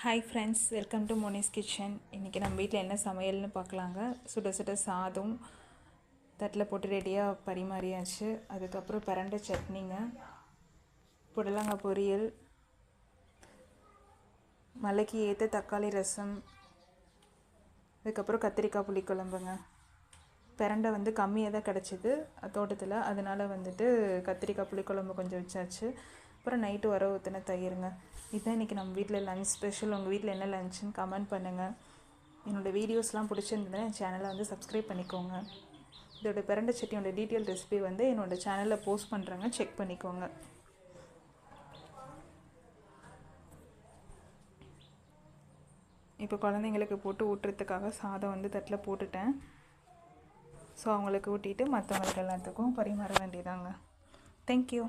Hi friends, welcome to Monis kitchen. இன்றைக்கி நம்ம வீட்டில் என்ன சமையல்னு பார்க்கலாங்க. சுட சுட சாதம் தட்டில் போட்டு ரெடியாக பரிமாறியாச்சு. அதுக்கப்புறம் பிரண்டை சட்னிங்க, புடலங்காய் பொரியல், மலைக்கு ஏற்ற தக்காளி ரசம், அதுக்கப்புறம் கத்திரிக்காய் புளிக்குழம்புங்க. பிரண்டை கம்மியாக தான் கிடச்சிது தோட்டத்தில், அதனால் கத்திரிக்காய் புளிக்குழம்பு கொஞ்சம் வச்சாச்சு. அப்புறம் நைட்டு வர ஊற்றின தயிருங்க. இதுதான் இன்றைக்கி நம்ம வீட்டில் லன்ச் ஸ்பெஷல். உங்கள் வீட்டில் என்ன லன்ச்சுன்னு கமெண்ட் பண்ணுங்கள். என்னோடய வீடியோஸ்லாம் பிடிச்சிருந்ததுன்னா என் சேனலை சப்ஸ்கிரைப் பண்ணிக்கோங்க. இதோட பிரண்டை சட்னியோட டீட்டெயில் ரெசிபி என்னோடய சேனலில் போஸ்ட் பண்ணுறேங்க, செக் பண்ணிக்கோங்க. இப்போ குழந்தைங்களுக்கு போட்டு ஊட்டுறதுக்காக சாதம் தட்டில் போட்டுட்டேன். ஸோ அவங்களுக்கு ஊட்டிட்டு மற்றவங்களுக்கு எல்லாத்துக்கும் பரிமாற வேண்டியதாங்க. தேங்க்யூ.